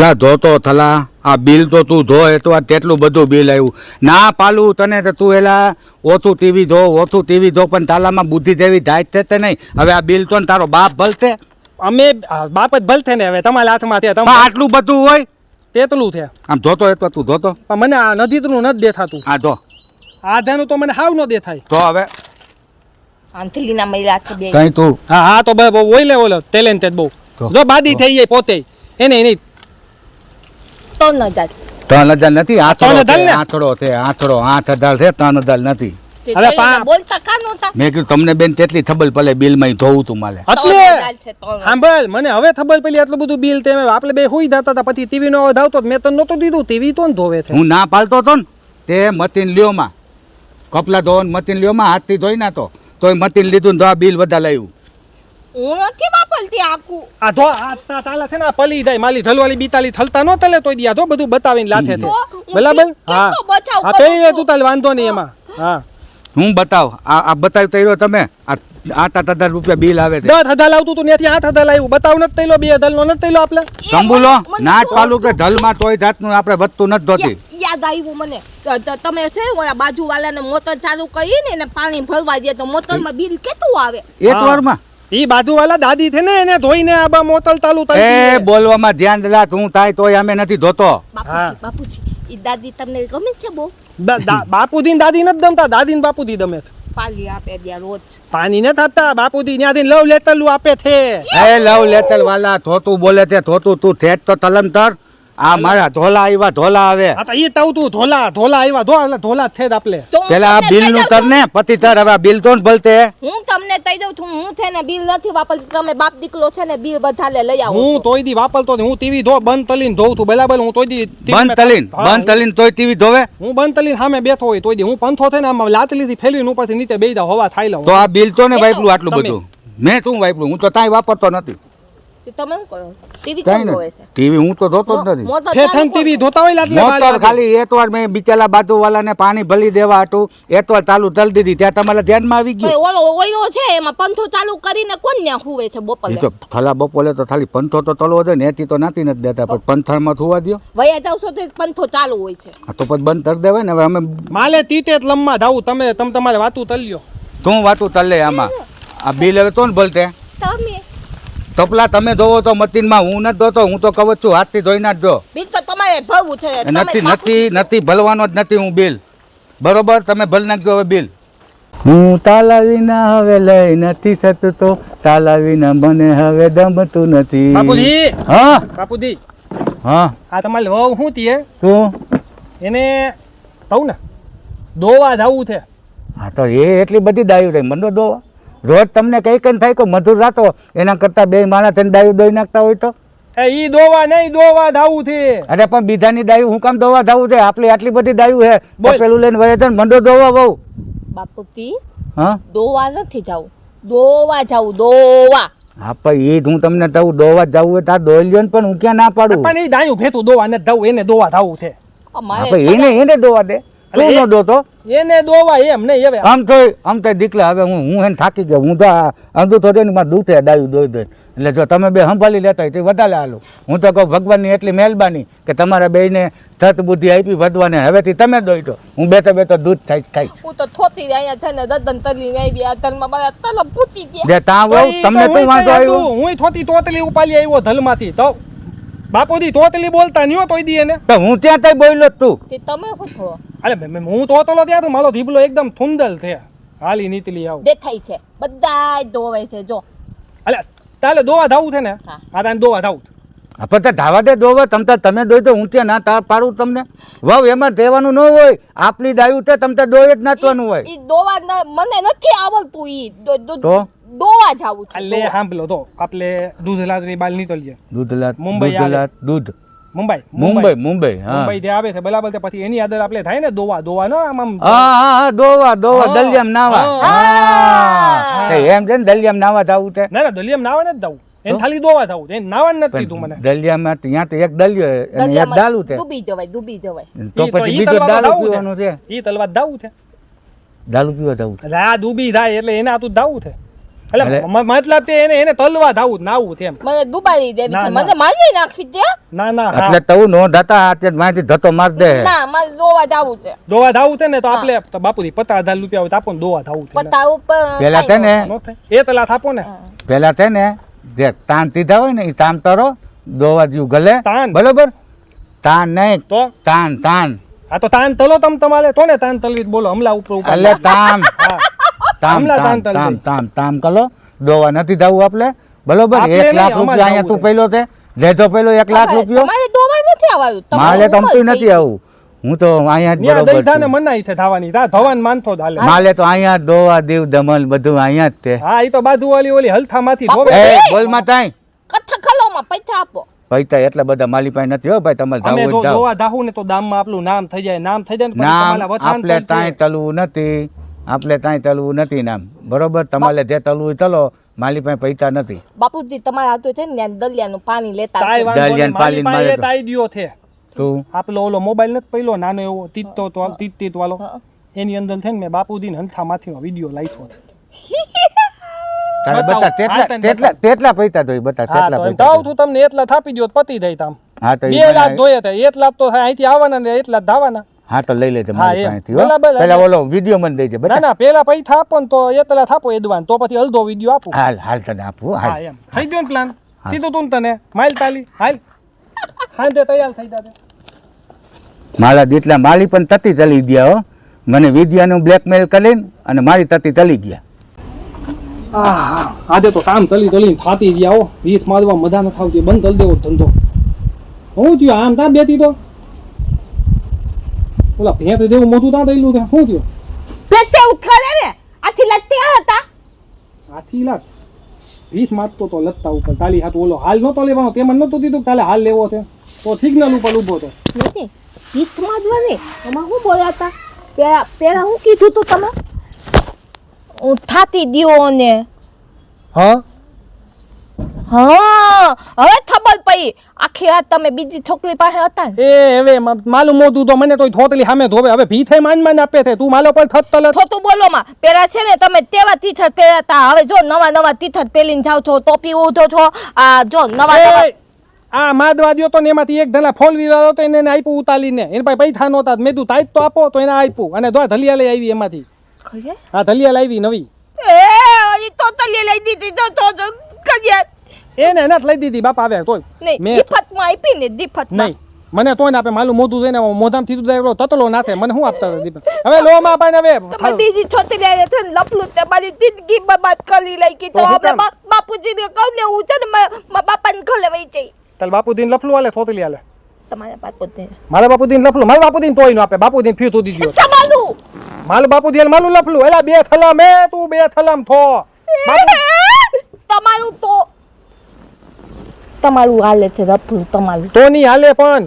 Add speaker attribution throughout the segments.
Speaker 1: થલા ધોતો થલા આ બિલ તો તું ધો એ તો આ તેટલું બધું બિલ આવ્યું ના પાલું તને તો તું એલા ઓછું ટીવી ધો પણ તાલામાં બુદ્ધિ દેવી જાય તે તે નહીં હવે આ બિલ તો ને તારો બાપ ભલતે
Speaker 2: અમે બાપ જ ભલતે ને હવે તમારા હાથમાં છે
Speaker 1: પણ આટલું બધું હોય
Speaker 2: તેટલું છે
Speaker 1: આમ ધોતો એ તો તું ધોતો
Speaker 2: પણ મને આ નદીનું નથી દેખાતું
Speaker 1: આ ધો
Speaker 2: આધાનું તો મને હાવ ન દેખાય
Speaker 1: તો હવે
Speaker 3: આંથલીના મહિલા છે બે
Speaker 1: કઈ તું
Speaker 2: હા તો ઓલે ઓલો ટેલેન્ટેડ બહુ જો બાદી થઈ જાય પોતે એને એની
Speaker 3: તો ન જાય
Speaker 1: 3000 નથી
Speaker 2: આઠડો
Speaker 1: આંથડો છે 8000 છે 3000 નથી
Speaker 2: હવે
Speaker 3: બોલતા કા નહોતા
Speaker 1: મેં કીધું તમને બેન તેટલી થબલ પલે બિલ માં ધોવું તું માલે
Speaker 2: એટલે
Speaker 3: 3000 છે તો
Speaker 2: સાંભળ મને હવે ખબર પેલી આટલું બધું બિલ તે આપણે બે હોઈ જતા હતા પછી ટીવી નો અવાજ આવતો મેં તને નહોતું દીધું ટીવી તો ને ધોવે છે
Speaker 1: હું ના પાલતો હતો ને તે મતીન લ્યોમાં કપલા ધોન મતીન લ્યોમાં હાથથી ધોઈ ના તોય મતીન લીધું ને તો આ બિલ બધા લાવ્યું
Speaker 3: હું નથી વાપરતી આકુ
Speaker 2: આ ધો આ તાલા છે ને આ પલી જાય માલી ધલવાલી બીતાલી થલતા નો તલે તોય દિયા ધો બધું બતાવીને લાથે છે બરાબર હા હા તો એ તું તાલ વાંધો નહીં એમાં હા
Speaker 1: હું બતાવ આ બતાવ તૈરો તમે આ 8000 રૂપિયા બિલ આવે છે
Speaker 2: 10,000 લાવતું તું ત્યાંથી 8,000 લાવ્યું બતાવ નથી તૈલો 2,000 નો નથી તૈલો આપણે
Speaker 1: સંભુલો નાચ પાલું કે ધલમાં તોય જાતનું આપણે વધતું નથી ધોતી
Speaker 3: યાદ આવ્યું મને તમે છે ઓલા બાજુવાળાને મોટર ચાલુ કરીને એને પાણી ભરવા દે તો મોટરમાં બિલ કેટલું આવે
Speaker 1: એક વારમાં
Speaker 2: ઈ બાજુવાળા દાદી છે ને એને ધોઈને આબા મોતલ તાલુ
Speaker 1: એ બોલવામાં ધ્યાન રાખ હું થાય તોય અમે નથી ધોતો
Speaker 3: બાપુજી ઈ દાદી તમને ગમે છે બહુ
Speaker 2: બાપુજી દાદી નથી ગમતા દાદી ને બાપુજી ગમે છે
Speaker 3: પાલી આપે દે રોજ
Speaker 2: પાણી નથી આપતા બાપુજી ત્યાંથી લવ લેતલું આપે છે
Speaker 1: એ લવ લેતલ વાલા થોતું બોલે છે થોતું તું થેટ તો તલમતર આ મારા ધોલા આવ્યા ધોલા આવે
Speaker 2: આ તો ઈ તાવ તું ધોલા આવ્યા ધોલા છે આપણે
Speaker 1: પેલા આ બિલ નું કર ને પતિ તાર હવે બિલ તો ભલતે
Speaker 3: હું તમને કહી દઉં છું હું છે ને બિલ નથી વાપરતી તમે બાપ દીકરો છે ને બિલ બધાલે લઈ આવો
Speaker 2: હું તોય દી વાપરતો હું ટીવી ધો બંધ તલીન ધોઉં છું બરાબર હું તોય દી
Speaker 1: બંધ તલીન તોય ટીવી ધોવે
Speaker 2: હું બંધ તલીન સામે બેઠો હોય તોય દી હું પંથો થઈને આમ લાતલીથી ફેલવીને ઉપરથી નીચે બેસી જાવ હવા ખાઈ લઉં
Speaker 1: તો આ બિલ તો ને વાપરું આટલું બધું મેં તું વાપરું હું તો તાય વાપરતો નથી
Speaker 3: તમે શું કરો ટીવી કોણ જોવે છે
Speaker 1: ટીવી હું તો જોતો જ નથી
Speaker 2: ફેથન ટીવી ધોતા હોય લાટલે
Speaker 1: મોટર ખાલી એકવાર મેં બિચારા બાજુવાળાને પાણી ભલી દેવા હતું એકવાર ચાલુ તલ દીધી ત્યાં તમારા ધ્યાનમાં આવી ગયું
Speaker 3: ઓલો ઓયો છે એમાં પંથો ચાલુ કરીને કોણ ન્યા હુવે છે બપોરે
Speaker 1: તો થલા બપોરે તો ખાલી પંથો તો તલવો છે ને એથી તો નાતી નથી દેતા પણ પંથામાં થવા દો
Speaker 3: વયા જાવ છો તો પંથો ચાલુ હોય છે
Speaker 1: તો પછી બંધ કરી દેવાય ને હવે અમે
Speaker 2: માલે તીતે જ લમ્મા ધાવું તમે તમારે વાતું તલ્યો
Speaker 1: તું વાતું તલે આમાં આ બિલ હવે તો ને ભલતે
Speaker 3: તમે
Speaker 1: તપલા તમે ધોવો તો મતીનમાં હું નથી ધોતો હું તો કહું છું હાથથી ધોઈને જ જો
Speaker 3: બિલ તો તમારે ભરવું છે
Speaker 1: નથી ભરવાનો જ નથી હું બિલ બરોબર તમે ભલ નાખજો હવે બિલ હું તાલા વિના હવે લઈ નથી શકતો તાલા વિના મને હવે દમતું નથી
Speaker 2: બાપુજી
Speaker 1: હા
Speaker 2: બાપુજી
Speaker 1: હા
Speaker 2: આ તમારે વહુ શું તીએ
Speaker 1: તું
Speaker 2: એને કહું ને દોવા જાવું છે
Speaker 1: હા તો એ એટલી બધી દાયું રહી મને દોવા રોજ તમને કઈ કઈ થાય કે મધુર રાતો એના કરતા બે માણસ એને દાયું દોઈ નાખતા હોય તો
Speaker 2: એ ઈ દોવા નહીં દોવા ધાવું છે
Speaker 1: અરે પણ બીજાની દાયું હું કામ દોવા ધાવું છે આપણે આટલી બધી દાયું છે પેલું લઈને વયે છે મંડો દોવા બહુ
Speaker 3: બાપુજી
Speaker 1: હા
Speaker 3: દોવા નથી જાવું દોવા
Speaker 1: હા પણ એ હું તમને કહું દોવા જવું હોય તાર દોઈ લ્યો ને પણ હું ક્યાં ના પાડું
Speaker 2: પણ એ દાયું ભેતું દોવા નથી ધાવું એને દોવા ધાવું છે
Speaker 1: એને દોવા દે તું નો દોતો
Speaker 2: એને દોવા એમ નહીં હવે
Speaker 1: આમ તો દીકલા હવે હું એને થાકી ગયો હું તો અંધું થોડે ને મારે દૂધે દાયું દોઈ દોઈ એટલે જો તમે બે સંભાળી લેતા હોય તો વધારે હાલું હું તો કહું ભગવાનની એટલી મહેરબાની કે તમારા બેને થત બુદ્ધિ આપી વધવાને હવેથી તમે દોઈ દો હું બેઠો દૂધ ખાઈશ
Speaker 3: હું તો થોતી અહીંયા છે ને દદન તલી આવી આ તલમાં મારા તલ પૂતી ગયા
Speaker 1: જે તાં વહુ તમને શું વાંધો આવ્યો
Speaker 2: હું થોતી તોતલી ઉપાલી આવ્યો ધલમાંથી તો બાપુજી તોતલી બોલતા નહી તોય દી એને
Speaker 1: તો હું ત્યાં તઈ બોલ્યો તું
Speaker 3: તે તમે શું થો
Speaker 2: અરે હું તોતલો ત્યાં તો મારો ધીબલો એકદમ થુંદલ છે હાલી નીતલી આવ
Speaker 3: દેખાય છે બધા ધોવે છે જો
Speaker 2: અલે તાલે દોવા ધાવું છે ને આ તાને દોવા ધાવું
Speaker 1: પણ તે ધાવા દે દોવા તમે દોઈ તો હું ત્યાં ના તાર પાડું તમને વાવ એમાં રહેવાનું ન હોય આપણી દાયું છે તમે દોઈ જ નાચવાનું હોય
Speaker 3: ઈ દોવા મને નથી આવડતું ઈ
Speaker 1: તો
Speaker 3: દોવા જાવું છે
Speaker 2: એટલે સાંભળો તો આપણે દૂધલાતની બાલ નીકળીએ
Speaker 1: દૂધલાત
Speaker 2: મુંબઈ
Speaker 1: દૂધ
Speaker 2: મુંબઈ
Speaker 1: હા
Speaker 2: મુંબઈ થી આવે છે બરાબર છે પછી એની આદર આપણે થાય ને દોવા ને આમ
Speaker 1: હા દોવા દલિયામ નાવા એમ છે ને દલિયામ નાવા જાવું છે
Speaker 2: ના દલિયામ નાવા નથી જાવું એને ખાલી દોવા જાવું એને નાવા નથી કીધું મને
Speaker 1: દલિયામાં ત્યાં તો એક દલિયો અને એક દાલું છે
Speaker 3: ડૂબી જવાય
Speaker 1: તો પછી બીજો દાલું પીવાનું છે
Speaker 2: ઈ તલવા દાવું છે
Speaker 1: દાલું પીવા જાવું
Speaker 2: આ ડૂબી થાય એટલે એને આ તું દાવું છે એટલે મતલબ તે એને તલવા ધાવું નાવું તેમ
Speaker 3: મને દુબારી દેવી છે
Speaker 2: ના,
Speaker 3: મને મારી નાખી દે
Speaker 2: ના
Speaker 1: એટલે તું નો ધાતા હાથે માહિતી ધતો માર દે
Speaker 3: ના મારે દોવા જાવું છે
Speaker 2: દોવા ધાવું છે ને તો આપણે તો બાપુજી 50,000 રૂપિયા હોય તો આપો ને દોવા ધાવું છે
Speaker 3: પતા ઉપર
Speaker 1: પેલા છે ને
Speaker 2: નો થાય એ તલા થાપો ને
Speaker 1: પેલા છે ને જે તાન તીધા હોય ને એ તાન તરો દોવા જેવું ગલે
Speaker 2: તાન?
Speaker 1: બરોબર તાન નહીં
Speaker 2: તો
Speaker 1: તાન તાન
Speaker 2: આ તો તાન તલો તમારે તો ને તાન તલવી બોલો હમલા ઉપર
Speaker 1: એટલે તામ
Speaker 2: હા
Speaker 1: તામ
Speaker 2: હમણાં
Speaker 1: તામ
Speaker 2: તાન
Speaker 1: તામ
Speaker 2: તલવી.
Speaker 1: તામ તામ કલો દોવા નથી ધાવું આપણે બરોબર
Speaker 2: આપણે
Speaker 1: 1
Speaker 2: નહીં,
Speaker 1: લાખ
Speaker 2: અમારે
Speaker 1: રૂપિયા અહીંયા
Speaker 2: ધાવું
Speaker 1: તું પેલો છે લેતો પેલો 1 લાખ રૂપિયો
Speaker 3: તમારે દોવા નથી આવવાનું
Speaker 1: માલે તમતું નથી આવું હું તો અહીંયા જ
Speaker 2: ન્યા
Speaker 1: બરોબર
Speaker 2: દઈધા ને
Speaker 1: છું.
Speaker 2: મનાઈ છે ધાવાની તા ધવાન માનતો જ હાલે
Speaker 1: માલે તો અહીંયા જ દોવા દીવ દમણ બધું અહીંયા જ તે
Speaker 2: હા ઈ તો બાજુ ઓલી હલથામાંથી
Speaker 3: બાપુ,
Speaker 2: ધોવે
Speaker 1: એ
Speaker 3: એ!
Speaker 1: બોલ માં તાઈ
Speaker 3: કથા ખલોમાં પૈસા આપો
Speaker 1: પૈસા એટલા બધા માલી પાસે નથી હો ભાઈ તમારે
Speaker 2: અમે
Speaker 1: ધાવું
Speaker 2: તો
Speaker 1: જ ધાવ
Speaker 2: દોવા ધાવું ને તો દામમાં આપણું નામ થઈ જાય નામ થઈ જાય ને પછી
Speaker 1: નામ
Speaker 2: તમારા વથાણ
Speaker 1: આપણે
Speaker 2: તલતું
Speaker 1: તાંય તલવું નથી આપણે તાંય તલવું નથી નામ બરોબર તમારે જે તલવું હોય તલો માલી પાસે પૈસા નથી
Speaker 3: બાપુજી તમારા હાથે છે ને ત્યાં દલિયાનું પાણી લેતા
Speaker 2: તાય
Speaker 3: આવજો.
Speaker 2: વાંધો નહીં,
Speaker 1: દલિયાને
Speaker 2: મારી
Speaker 1: પાલીને
Speaker 2: પાસે
Speaker 1: મારે
Speaker 2: તાય દ્યો છે
Speaker 1: તું
Speaker 2: આપલો ઓલો મોબાઈલ નથી પેલો નાનો એવો તીતો તો તીત વાળો
Speaker 3: હા.
Speaker 2: એની અંદર છે ને મેં બાપુજીને હલથામાંથી વિડીયો લાખ્યો છે
Speaker 1: તારે
Speaker 2: બતાવો,
Speaker 1: બતા તેટલા
Speaker 2: હા, તને
Speaker 1: તેટલા તેટલા પૈસા તો બતા
Speaker 2: હા
Speaker 1: તેટલા
Speaker 2: તો એમ
Speaker 1: પૈસા
Speaker 2: તાવ તું તમને એટલા થાપી દ્યો તો પતી જાય તામ
Speaker 1: હા તો
Speaker 2: 2 લાખ ધોયા હતા 1 લાખ તો થાય અહીંથી આવવાના ને એટલા જ ધાવાના
Speaker 1: હા તો લઈ લેજે
Speaker 2: હા,
Speaker 1: મારી
Speaker 2: એમ.
Speaker 1: પાસેથી હો
Speaker 2: બરાબર.
Speaker 1: પેલા ઓલો વિડીયો મને દેજે
Speaker 2: ના
Speaker 1: બતા
Speaker 2: ના પેલા પૈસા આપો ને તો એટલા થાપો એદવાન તો પછી અડધો વિડીયો આપું
Speaker 1: હાલ હાલ તને આપું
Speaker 2: હા
Speaker 1: હાલ
Speaker 2: એમ થઈ ગયો ને પ્લાન કીધું તું ને તને માઇલ તાલી હાલ હાંજે તૈયાર થઈ જાતે
Speaker 1: મારા દીટલા માલી પણ તતી ચલી ગયા હો મને વિદ્યાનું બ્લેકમેલ કરીને અને મારી તતી ચલી ગયા
Speaker 2: આજે તો કામ તલી થાતી ગયા હો વીસ મારવા મજા ન થાવતી બંધ કરી દેવો ધંધો શું થયું આમ તા બેતી તો ઓલા ભેંત જેવું મોઢું તા દઈલું છે શું થયું
Speaker 3: પેટે ઉતરે ને આથી લગતી હતા
Speaker 2: હાથી લાગ 20 મારતો તો લત્તા ઉપર તાલી હાથ ઓલો હાલ નતો લેવાનો તેમાં નતો દીધું કે કાલે હાલ લેવો છે તો સિગ્નલ ઉપર ઊભો તો
Speaker 3: નથી ગીતમાં જ વને એમાં શું બોલ્યા હતા પેલા હું કીધું તું તમે હું થાતી દ્યો ને
Speaker 2: હા
Speaker 3: હા હવે ખબર પડી આખી રાત તમે બીજી છોકરી પાસે હતા ને
Speaker 2: એ હવે માલું મોઢું તો મને તોય થોતલી સામે ધોવે હવે ભીથે માન આપે છે તું માલો પર થત તલત
Speaker 3: થોતું બોલો માં પેલા છે ને તમે તેવા ટીથર પહેરતા હવે જો નવા ટીથર પહેરીને જાવ છો ટોપી ઉધો છો આ જો નવા
Speaker 2: એ, આ માદવા દ્યો તો ને એમાંથી એક ધલા ફોલ વ્હીલર હતો એને આપ્યું ઉતારીને એને પાસે પૈસા નહોતા મેં તું તાજ તો આપો તો એને આપ્યું અને દો ધલિયા લઈ આવી એમાંથી
Speaker 3: ખરે
Speaker 2: આ ધલિયા લાવી નવી
Speaker 3: એ ઓલી તો તલી લઈ દીધી તો કડિયા
Speaker 2: એને નથી લઈ દીધી બાપા આવે તોય
Speaker 3: નહીં
Speaker 2: મેં
Speaker 3: દીફતમાં આપી ને દીફતમાં
Speaker 2: નહીં મને તોય ને આપે માલું મોઢું જોઈને મોઢામાં થીધું જાય તતલો નાથે મને શું આપતા હતા દીપક હવે લો માં પાને હવે
Speaker 3: તમે બીજી છોકરી આયા છે ને લફલું તે મારી જિંદગી બરબાદ કરી લઈ કે તો
Speaker 2: તો હું
Speaker 3: હવે
Speaker 2: કામ?
Speaker 3: બાપુજીને કહું ને હું છે ને મારા બાપાને ઘરે વઈ જઈ
Speaker 2: તાલ બાપુદીન લફલું હાલે થોતલી હાલે
Speaker 3: તમારા બાપુજી
Speaker 2: મારા બાપુદીન લફલું મારા બાપુદીન તોય નો આપે બાપુદીન ફી તું દીધો
Speaker 3: તમારું
Speaker 2: માલ બાપુદીન માલું લફલું એલા બે થલા મે તું બે થલામ થો
Speaker 3: તમારું તો તમારું હાલે છે રફલું તમારું
Speaker 2: તો ની હાલે પણ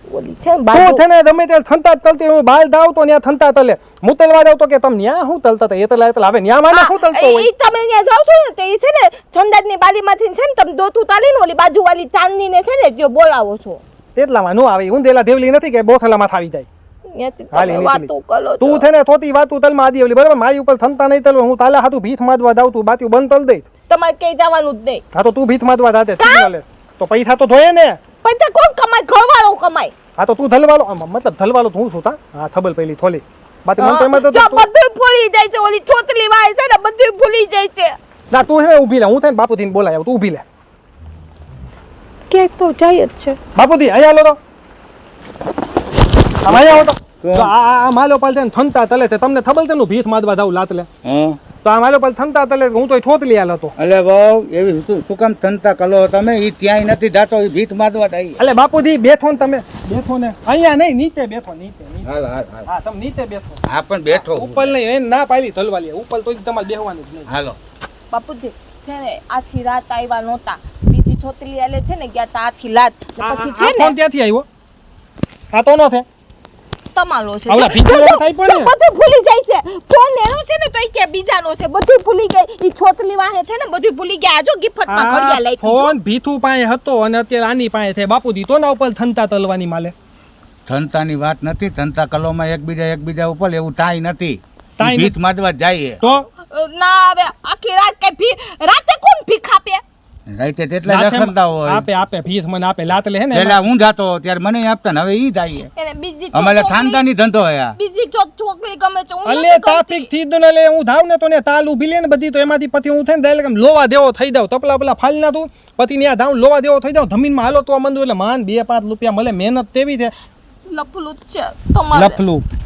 Speaker 3: ઓલી છે ને
Speaker 2: તું
Speaker 3: બાજુ
Speaker 2: છે ને ગમે તે થંતા જ તલતી હું બહાર દાવ તો ત્યાં થંતા તલે મુતલવા જાવ તો કે તમ ન્યા હું તલતા હતા એ તલા હવે ન્યા માને શું તલતો હોય
Speaker 3: ઈ તમે ત્યાં જાવ છો ને તો ઈ છે ને સંદાજની બારીમાંથી છે ને તમે દોથું તાલીને ઓલી બાજુવાળી ચાંદનીને છે ને જો બોલાવો છો
Speaker 2: તેટલામાં નો આવે હું દેલા દેવલી નથી કે બોથલામાં થાવી જાય
Speaker 3: ત્યાંથી
Speaker 2: હાલી
Speaker 3: તમે
Speaker 2: નીકળી.
Speaker 3: વાતો કરો છો
Speaker 2: તું છે ને થોતી વાતું તલમાં આદી ઓલી બરાબર મારી ઉપર થંતા નહીં તલવા હું તાલા હાથું ભીથ માદવા દાવ તું બાતી બંધ તલ દઈ
Speaker 3: તમારે ક્યાંય જવાનું જ નહીં
Speaker 2: હા તો તું ભીથ માદવા દાતે સિગ્નલ તો પૈસા તો ધોયે ને
Speaker 3: પૈસા કોણ કમાય ઘરવાળો કમાય
Speaker 2: હા તો તું ધલવાલો મતલબ ધલવાલો તો હું છું તા હા થબલ પેલી થોલી બાકી મન તો એમાં તો
Speaker 3: જો
Speaker 2: તું-
Speaker 3: બધું ભૂલી જાય છે ઓલી છોતલી વાય છે ને બધું ભૂલી જાય છે
Speaker 2: ના તું હે ઊભી લે હું તને બાપુજીને બોલાય તું ઊભી લે
Speaker 3: ક્યાંક તો જાય જ છે
Speaker 2: બાપુજી અહીંયા લો તો આમ અહીંયા આવો તો જો આ માલો પાલ છે ને થંતા તલે છે તમને થબલ તેનું ભીથ માદવા દાવ લાત લે
Speaker 1: હા
Speaker 2: તો આ માલો પાલ થંતા તલે હું તો થોતલી હાલ હતો
Speaker 1: એટલે બહુ એવી શું કામ તંતા કલો તમે એ ત્યાંય નથી જાતો એ ભીત માદવા દઈ
Speaker 2: એટલે બાપુજી બેઠો ને તમે બેઠો ને અહીંયા નહીં નીચે બેઠો નીચે
Speaker 1: હાલ હાલ હાલ
Speaker 2: હા તમે નીચે બેઠો
Speaker 1: હા પણ બેઠો હું.
Speaker 2: ઉપર નહીં એને ના પાડી ધલવાલી ઉપર તો તમારે બેહવાનું જ નહીં
Speaker 1: હાલો
Speaker 3: બાપુજી છે ને આથી રાત આવ્યા નહોતા બીજી છોતલી આલે છે ને ગયા તા આથી રાત પછી છે
Speaker 2: ફોન
Speaker 3: ને
Speaker 2: ત્યાંથી આવ્યો આ તો ન થાય
Speaker 3: તમારો છે
Speaker 2: આવલા ભીખો લેવા થાય પણ ને.
Speaker 3: બધું ભૂલી જાય છે ફોન એનો છે ને તોય કે બીજાનો છે બધું ભૂલી ગઈ ઈ છોતલી વાહે છે ને બધું ભૂલી ગયા આજો ગિફ્ટમાં ઘડિયા લઈ
Speaker 2: ફોન ભીથુ પાસે હતો અને અત્યારે આની પાસે છે બાપુજી તો ના ઉપર થંતા તલવાની માલે
Speaker 1: ધનતાની વાત નથી ધનતા કલોમાં એકબીજા ઉપર એવું તાય નથી
Speaker 2: તાય
Speaker 1: ભીત માદવા જાય
Speaker 2: તો
Speaker 3: ના આવે આખી રાત કઈ ભી રાતે કોણ ભીખ આપે
Speaker 1: રાતે તેટલા રખડતા હોય
Speaker 2: આપે ભીખ મને આપે લાત લે હે ને
Speaker 1: પેલા હું જાતો ત્યારે મને આપતા ને હવે ઈ જાય
Speaker 3: એને બીજી
Speaker 1: અમારે ખાનદાની ધંધો હે આ
Speaker 3: બીજી છોકરી ગમે છે હું
Speaker 2: અલે
Speaker 3: નથી ગમતી.
Speaker 2: તાપીક થી દુને લે હું ધાવ ને તો ને તાલ ઊભી લે ને બધી તો એમાંથી પછી હું થાય ને ડાયરેક્ટ આમ લોવા દેવો થઈ જાવ તપલા પેલા ફાલી ના તું પછી ને ધાવ લોવા દેવો થઈ જાવ જમીનમાં હાલો તો મંદુ એટલે માન 2-5 રૂપિયા મળે મહેનત તેવી છે
Speaker 3: લફલું જ છે તમારે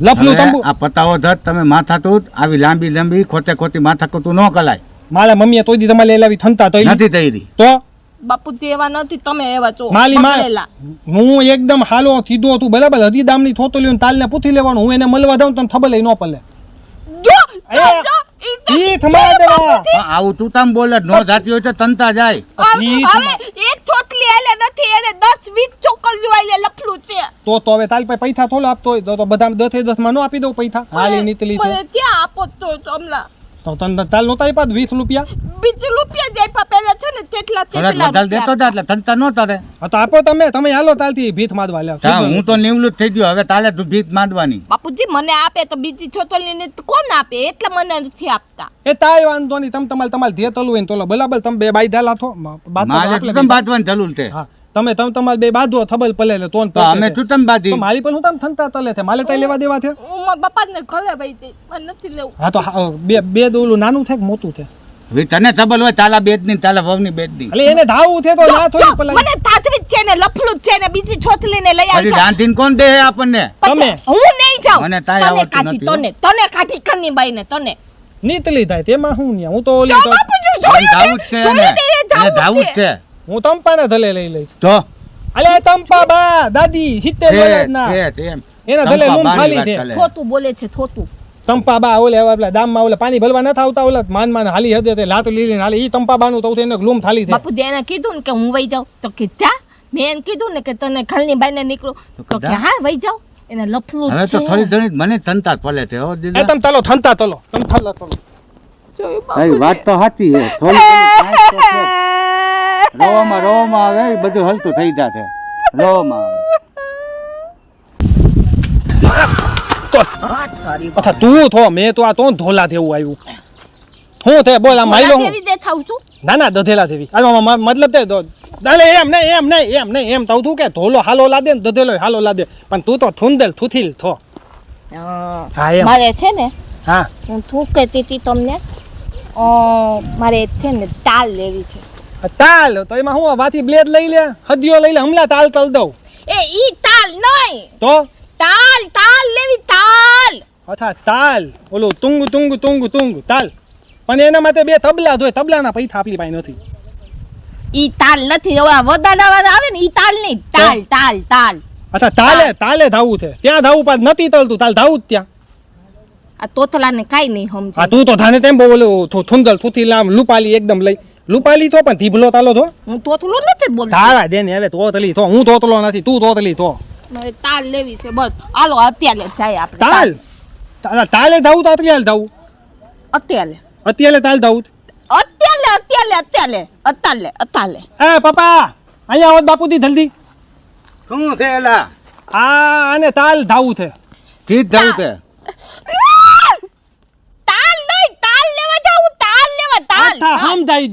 Speaker 2: લફલું તંબુ
Speaker 1: આ પતાવો ધર તમે માથા તૂટ આવી લાંબી ખોટી માથા કૂતું ન કલાય
Speaker 2: મારા મમ્મીએ તોય દી તમારે લઈ લાવી થનતા તો
Speaker 1: નથી થઈ રહી
Speaker 2: તો
Speaker 3: બાપુ એવા નથી તમે એવા છો
Speaker 2: માલી
Speaker 3: બગડેલા.
Speaker 2: હું એકદમ હાલો સીધો તું બરાબર હજી દામની થોતલીઓ તાલ ને પૂછી લેવાનું હું એને મળવા જાઉં તને ખબર લઈ ન પડે
Speaker 3: જો જો,
Speaker 2: અરે,
Speaker 3: જો, ઈ તો-
Speaker 2: ઈ થમાય દેવા.
Speaker 3: બાપુજી,
Speaker 1: આવું તું તામ બોલે નો જાતી હોય તો તનતા જાય
Speaker 2: ઈ
Speaker 3: હવે એક થોતલી આલે નથી એને 10-20 ચોકલીઓ આલે લફલું છે
Speaker 2: તો હવે તાલ પાસે પૈસા થોડો આપતો હોય તો બધા 10 માં નો આપી દઉં પૈસા હાલી નીતલી છે
Speaker 3: મને ત્યાં આપો તો હમણાં
Speaker 2: તો તને તાલ નહોતા આપ્યા 20 રૂપિયા
Speaker 3: 20 રૂપિયા જ આપ્યા પહેલા છે ને તેટલા
Speaker 1: થોડાક વધારે દેતો તા એટલે તનતા નો તારે
Speaker 2: હા તો આપો તમે હાલો તાલથી ભીખ માદવા લ્યો
Speaker 1: હા હું તો નિવલું જ થઈ ગયો હવે તાલે તું ભીખ માંડવાની
Speaker 3: બાપુજી મને આપે તો બીજી છોતલી ને કોણ આપે એટલે મને નથી આપતા
Speaker 2: એ તાય વાંધો નહીં તમે તમારે ધે તલવું હોય ને તોલો બરાબર તમે બે બાઈ ધેલા થો
Speaker 1: મારે તું તમ બાંધવાની જરૂર છે
Speaker 2: હા તમે તમારે બે બાંધો થબલ પલે એટલે તોન
Speaker 1: તો અમે તું તમ બાંધી
Speaker 2: તો મારી પણ હું તમ થનતા તલે છે માલે તાઈ લેવા દેવા છે
Speaker 3: હું મારા બાપાને ઘરે વઈ જઈ મને નથી લેવું
Speaker 2: હા તો બે દોલું નાનું છે કે મોટું છે
Speaker 1: હવે તને ખબર હોય તાલા બેદની તાલા વવની બેદની
Speaker 2: એટલે એને ધાવું છે તો ના થોડી
Speaker 3: જો,
Speaker 2: પલાય
Speaker 3: મને તાજવી જ છે ને લફલું જ છે ને બીજી છોતલી ને લઈ
Speaker 1: હજી
Speaker 3: આવી
Speaker 1: રાંધીને કોણ દે આપણને
Speaker 2: તમે.
Speaker 3: હું નહીં જાઉં
Speaker 1: મને તાય
Speaker 3: તને
Speaker 1: આવડતું
Speaker 3: કાઢી
Speaker 1: નથી,
Speaker 3: તને કાઢી કરની બાઈ ને તને
Speaker 2: નીતલી થાય તેમાં હું ન્યા હું તો ઓલી
Speaker 3: જો
Speaker 2: તો
Speaker 3: બાપુજી
Speaker 1: ધાવું જ છે
Speaker 3: જોયું
Speaker 1: એને
Speaker 3: ને, એ
Speaker 1: એને ધાવું જ છે
Speaker 2: હું તંપાને ધલે લઈ લઈશ
Speaker 1: તો
Speaker 2: અલે તંપા બા દાદી 70 વર્ષના એના ધલે લૂમ ખાલી છે
Speaker 3: થોતું બોલે છે થોતું
Speaker 2: તંપા બા ઓલે આપલા દામમાં ઓલે પાણી ભરવા ન આવતા ઓલા માન હાલી હદે તે લાત લીલી હાલી ઈ તંપા બાનું તો એને લૂમ થાલી છે
Speaker 3: બાપુજી એને કીધું ને કે હું વઈ જાઉં તો કે જા મેં એને કીધું ને કે તને ઘરની બાઈને નીકળું તો કે હા વઈ જાઉં એને લફલું
Speaker 1: હવે
Speaker 3: જ
Speaker 1: તો
Speaker 3: છે
Speaker 1: થોડી ઘણી મને તનતા પલે છે હો
Speaker 2: એ
Speaker 1: દીદા
Speaker 2: તમ તલો થનતા તલો તમ થલા તલો
Speaker 1: તારી વાત તો સાચી છે થોડી ઘણી કાંઈક તો છે. રોવામાં આવે એ બધું હલતું થઈ જાશે રોવામાં આવે
Speaker 2: અચ્છા તું થો મેં તો આ તો ધોલા જેવું આવ્યું હું થે બોલ આ માઈલો હું
Speaker 3: કેવી દેખાઉં છું
Speaker 2: ના દધેલા જેવી આ મતલબ તે દાલે એમ તાવ તું કે ધોલો હાલો લાદે ને દધેલો હાલો લાદે પણ તું તો થુંદલ થુથીલ થો હા એમ
Speaker 3: મારે છે ને
Speaker 2: હા
Speaker 3: હું શું કહેતી હતી તમને મારે છે ને તાલ લેવી છે
Speaker 2: તાલ તો એમાં હું વાથી બ્લેડ લઈ લે હદિયો લઈ લે હમણાં તાલ તલ દઉં
Speaker 3: એ ઈ તાલ નહીં
Speaker 2: તો
Speaker 3: તાલ લેવી તાલ
Speaker 2: અચ્છા તાલ ઓલું તુંગ તાલ પણ એના માટે બે તબલા જોઈએ તબલાના પૈસા આપણી પાસે નથી
Speaker 3: ઈ તાલ નથી હવે વધારાવાળા આવે ને ઈ તાલ નહીં તાલ
Speaker 2: અચ્છા તાલે ધાવું છે ત્યાં ધાવું પાછ નથી તલતું તાલ ધાવું જ ત્યાં
Speaker 3: આ તોતલાને કાઈ નહીં સમજે
Speaker 2: આ તું તો ધાને તેમ બહુ ઓલું થુંદલ થુથી લામ લુપાલી એકદમ લઈ લુપાલી તો પણ ધીભલો તાલો તો
Speaker 3: હું તોતલો નથી બોલતી
Speaker 2: તારા દે ને હવે તોતલી તો હું તોતલો નથી તું તોતલી તો
Speaker 3: મારે તાલ લેવી છે બસ હાલો અત્યારે જાય આપણે
Speaker 2: તાલ તાલે ધાવું તો અત્યારે ધાવું અત્યારે તાલ ધાવું
Speaker 3: અત્યારે
Speaker 2: એ પપ્પા અહીંયા આવો બાપુજી જલ્દી
Speaker 1: શું છે એલા
Speaker 2: આને તાલ ધાવું છે
Speaker 1: ચીજ જવું છે
Speaker 3: તાલ નહીં તાલ લેવા જાવું તાલ લેવા તાલ
Speaker 2: અચ્છા સમજાઈ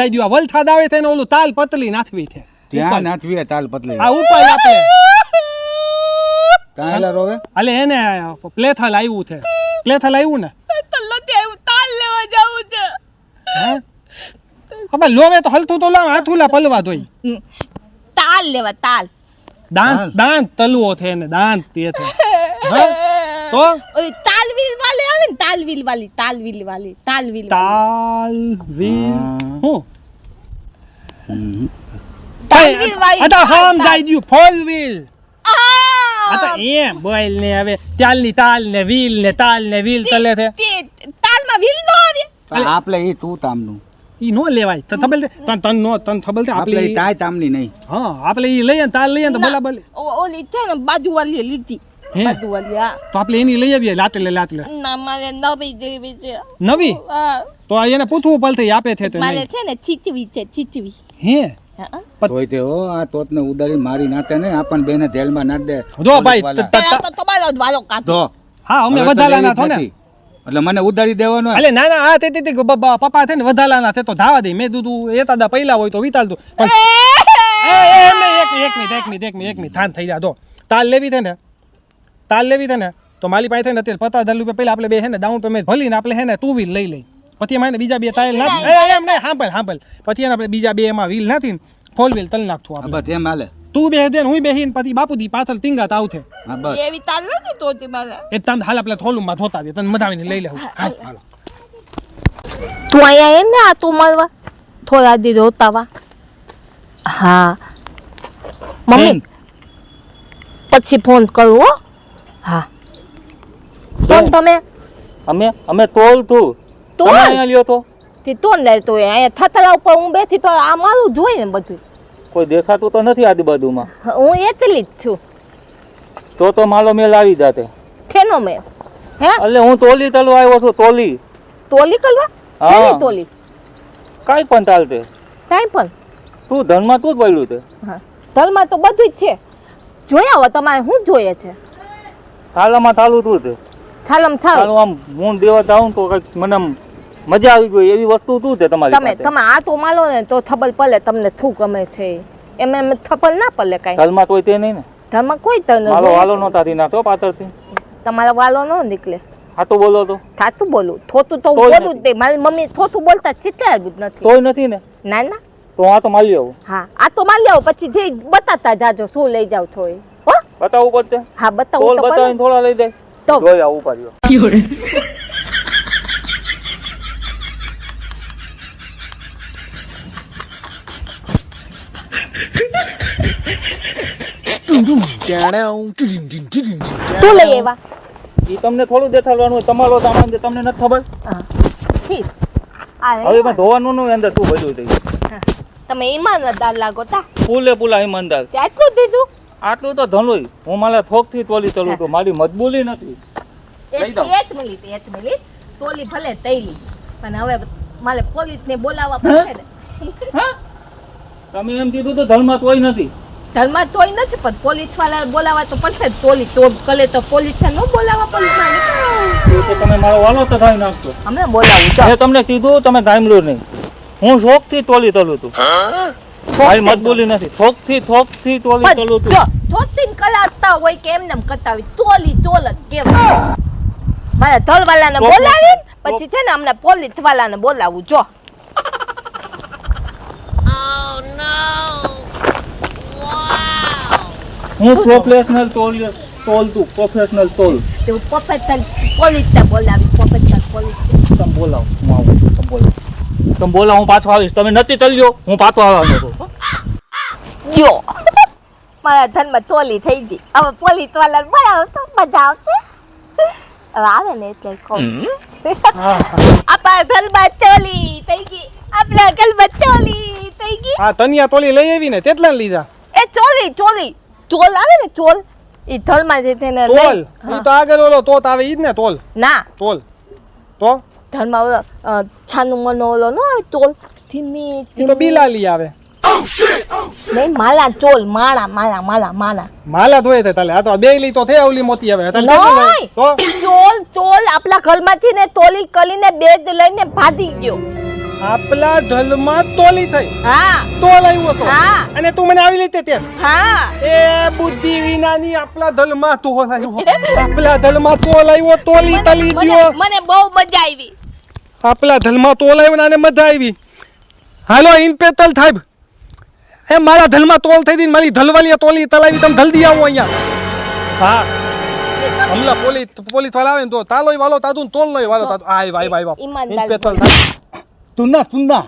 Speaker 2: દ્યો આ વલથાદ આવે છે ને ઓલું તાલ પતલી નાથવી છે
Speaker 1: ત્યાં નાથવી તાલ પતલી
Speaker 2: આ ઉપર આપણે
Speaker 1: ત્યાં એલા રોવે
Speaker 2: અલે એને પ્લેથલ આવ્યું છે પ્લેથલ આવ્યું ને
Speaker 3: તાલ લેવા જાવું છે
Speaker 2: હે હવે લોવે તો હલતું તો લાવ હાથુલા પલવા દોઈ
Speaker 3: તાલ લેવા તાલ
Speaker 2: દાંત તલવો છે ને દાંત તે છે હે? તો
Speaker 3: ઓલી તાલવીલ વાલી આવે ને તાલવીલ વાલી તાલવીલ વાલી
Speaker 2: હું
Speaker 3: તાલવીલ વાલી
Speaker 2: અચ્છા સમજાઈ દ્યું ફોર વ્હીલ
Speaker 3: આ
Speaker 2: અચ્છા એમ બોલ ને હવે તાલની તાલ ને વ્હીલ તલે છે
Speaker 3: તાલમાં વ્હીલ નો આવે
Speaker 1: આપણે એ તું તામનું
Speaker 2: ઈ નો લેવાય તને ખબર છે તન ખબર છે
Speaker 1: આપણે
Speaker 2: આપણે
Speaker 1: તાય તામની નહીં
Speaker 2: હા આપણે ઈ લઈએ ને તાલ લઈએ ને તો બરાબર
Speaker 3: ઓલી છે ને બાજુવાલી લીધી
Speaker 2: હે?
Speaker 3: બાજુવાલી હા
Speaker 2: તો આપણે એની લઈ આવીએ લાત લે
Speaker 3: ના મારે નવી જેવી છે
Speaker 2: નવી
Speaker 3: હા
Speaker 2: તો આ એને પૂછવું પડશે આપે છે તો
Speaker 3: મારે
Speaker 2: નહીં.
Speaker 3: છે ને છીચવી
Speaker 2: હે
Speaker 3: હા
Speaker 1: તોય તે હો આ તોતને ઉડાડી મારી નાતે ને આપણ બેને જેલમાં નાખ દે
Speaker 2: જો ભાઈ
Speaker 1: પોલીસવાલા.
Speaker 3: પેલા તો તમારો જ વાલો કાઢો
Speaker 1: તો
Speaker 2: હા અમે
Speaker 1: હવે તો
Speaker 2: વધારાના
Speaker 1: લેવી
Speaker 2: થો
Speaker 1: જ
Speaker 2: ને
Speaker 1: નથી. એટલે મને ઉધારી દેવાનો
Speaker 2: અલે ના ના આ તે પપ્પા છે ને વધાલાના તે તો ધાવા દે મેં કીધું એ તાદા પૈલા હોય તો વિતાલતું પણ એક મિનિટ થાન થઈ જા જો તાલ લેવી છે ને તો મારી પાસે ને અત્યારે 50,000 રૂપિયા પહેલા આપણે બે છે ને ડાઉન પેમેન્ટ ભરીને આપણે છે ને 2 વ્હીલ લઈ લઈ પછી એમાં એને બીજા બે તાલ ના એમ નહીં સાંભળ પછી એને આપણે બીજા બે એમાં વ્હીલ નથી 4 વ્હીલ તલ નાખતું આપણે
Speaker 1: બસ એમ હાલે.
Speaker 2: તું બે દે હું બેહીને પછી બાપુજી પાછળ ટીંગાત આવશે
Speaker 1: હા બસ
Speaker 3: એવી તાલ નથી તોતી મારે
Speaker 2: એ તમે હાલ આપણે થોલુંમાં ધોતા દે તને મધાવીને લઈ લેવું હાલ હાલ
Speaker 3: તું અહીંયા એને આ તું મળવા થોડા દી રોતાવા હા મમ્મી પછી ફોન કરું હો હા ફોન તમે
Speaker 4: અમે તોલ તું
Speaker 3: તોલ?
Speaker 4: તમે અહીંયા લ્યો તો
Speaker 3: તે તો ને તો અહીંયા થતરા ઉપર હું બેઠી તો આ મારું જોઈ ને બધું
Speaker 4: કોઈ દેખાતું તો નથી આજુબાજુમાં
Speaker 3: હું એટલી જ છું
Speaker 4: તો માલો મેલ આવી જાતે
Speaker 3: ઠેનો મેં હે
Speaker 4: એટલે હું તોલી તલવા આવ્યો છું તોલી
Speaker 3: તોલી કરવા
Speaker 4: હા.
Speaker 3: શેની તોલી
Speaker 4: કાંઈ પણ ચાલતે
Speaker 3: કાંઈ પણ
Speaker 4: તું ધનમાં તું જ પડ્યું તે
Speaker 3: હા તલમાં તો બધું જ છે જોયા હો તમારે શું જોઈએ છે
Speaker 4: થાલામાં થાલું તું તે
Speaker 3: છાલમ છાલ
Speaker 4: થાલું આમ હું દેવા જાઉં તો કંઈક મને આમ મજા આવી ગઈ એવી વસ્તુ તું તે તમારી
Speaker 3: તમે
Speaker 4: પાસે
Speaker 3: તમે આ તો માલો ને તો થબલ પડે તમને શું ગમે છે એમ થબલ ના પડે કાંઈ
Speaker 4: થાલમાં તોય તે નહીં ને
Speaker 3: ધરમાં કોઈ તને
Speaker 4: માલો વાલો નો તારી નાખો પાછળથી
Speaker 3: તમારા વાલો ન નીકળે
Speaker 4: હા તો બોલો તો
Speaker 3: સાચું બોલું થોતું તો
Speaker 4: તોય
Speaker 3: બોલું જ નહીં મારી મમ્મી થોતું બોલતા શીખવાડ્યું જ નથી
Speaker 4: તોય નથી ને
Speaker 3: ના ના
Speaker 4: તો આ તો માલી આવું
Speaker 3: હા આ તો મારી આવો પછી જે બતાતા જાજો શું લઈ જાવ છો એ હો
Speaker 4: બતાવવું પડશે
Speaker 3: હા બતાવું
Speaker 4: તોલ
Speaker 3: તો પડે.
Speaker 4: બતાવીને થોડા લઈ દે
Speaker 3: તો.
Speaker 4: જોઈ આવું પાડ્યો
Speaker 3: તું લઈ આવ્યા
Speaker 4: ઈ તમને થોડું દેખાડવાનું હોય તમારો સામાન છે તમને નથી ખબર
Speaker 3: હા ઠીક આ લઈ
Speaker 4: હવે
Speaker 3: આવ્યા.
Speaker 4: એમાં ધોવાનું નું અંદર તું બધું થઈ
Speaker 3: હા. તમે ઈમાનદાર લાગો તા
Speaker 4: ફૂલે ફૂલા ઈમાનદાર
Speaker 3: તે આટલું દીધું
Speaker 4: આટલું તો ધનોય હું મારા થોકથી તોલી ચલું તો મારી મજબૂરી નથી લઈ જાઓ.
Speaker 3: એક મિનિટ તોલી ભલે તૈલી પણ હવે મારે પોલીસ ને બોલાવવા પડશે ને
Speaker 4: હા તમે એમ કીધું તો ધનમાં તોય નથી
Speaker 3: ધર્મમાં તોય નથી પણ પોલીસ વાળા બોલાવવા તો પડશે જ. તોલી તો કલે તો પોલીસ ન બોલાવવા પડશે
Speaker 4: એ તો તમે મારો વાલો તો થાય નાખશો
Speaker 3: હમણાં બોલાવું ચાલ
Speaker 4: મેં તમને કીધું તમે ટાઈમલું નહીં હું શોખથી તોલી તલું તું મારી મજબૂરી નથી થોકથી તોલી તલું તું
Speaker 3: જો થોતીન કલાકતા હોય કે એમને એમ કરતા હોય તોલી તોલ જ કેવાય મારા ધોલવાલાને
Speaker 4: તો-
Speaker 3: બોલાવી
Speaker 4: તો-
Speaker 3: પછી છે ને અમને પોલીસ વાળાને બોલાવું જો
Speaker 4: હું પ્રોફેશનલ તોલ તું પ્રોફેશનલ તોલ
Speaker 3: તો પ્રોફેસર પોલીસ ને બોલાવી પ્રોફેસર પોલીસ
Speaker 4: તમે બોલાવો હું આવું તમે બોલાવો હું પાછો આવીશ તમે નથી તલ્યો હું પાછો આવવાનો છું
Speaker 3: જો મારા ધનમાં તોલી થઈ ગઈ હવે પોલીસ વાળાને બોલાવો તો બધા આવશે હવે આવે ને એટલે કહું આપણા ધનમાં ચોલી થઈ ગઈ આપણા ઘરમાં ચોલી થઈ ગઈ
Speaker 2: આ તનિયા તોલી લઈ આવી ને તેટલા લીધા
Speaker 3: એ ચોલી ચોલ આવે ને ચોલ એ ધલમાં જે તેને લઈ-
Speaker 2: તોલ ઈ તો આગળ ઓલો તોત આવે ઈ જ ને તોલ
Speaker 3: ના
Speaker 2: તોલ તો
Speaker 3: ધલમાં ઓલો છાનું મનો ઓલો નો આવે તોલ ધીમી
Speaker 2: ઈ તો
Speaker 3: ધીમી
Speaker 2: બિલાલી આવે
Speaker 3: નહીં માલા ચોલ માળા
Speaker 2: માલા ધોય છે તાલે આ તો બે લી તો થે ઓલી મોતી આવે તાલે કેટલું લે?
Speaker 3: નહીં
Speaker 2: તો
Speaker 3: ચોલ આપણા ઘરમાંથી ને તોલી કલીને બેજ લઈને ભાગી ગયો
Speaker 2: આપલા ધલમાં તોલી થઈ
Speaker 3: હા
Speaker 2: તોલ આવ્યો તો
Speaker 3: હા.
Speaker 2: અને તું મને આવી લીતે તે
Speaker 3: હા
Speaker 2: એ બુદ્ધિ વિનાની આપલા ધલમાં તો આવ્યો આપલા ધલમાં તોલ આવ્યો તોલી તલી દ્યો
Speaker 3: મને બહુ મજા આવી
Speaker 2: આપલા ધલમાં તોલ આવ્યો ને આને મજા આવી હાલો ઇન્પેતલ થાઈબ એ મારા ધલમાં તોલ થઈ દી મારી ધલવાલી તોલી તલાવી તમે જલ્દી આવો અહીંયા હા હમલા પોલીસ વાળા આવે ને તો તાલોય વાલો તાદું તોલ નોય વાલો તાદું આય
Speaker 3: ઈમાનદાર
Speaker 2: ઇન્પેતલ થાઈબ
Speaker 1: તુના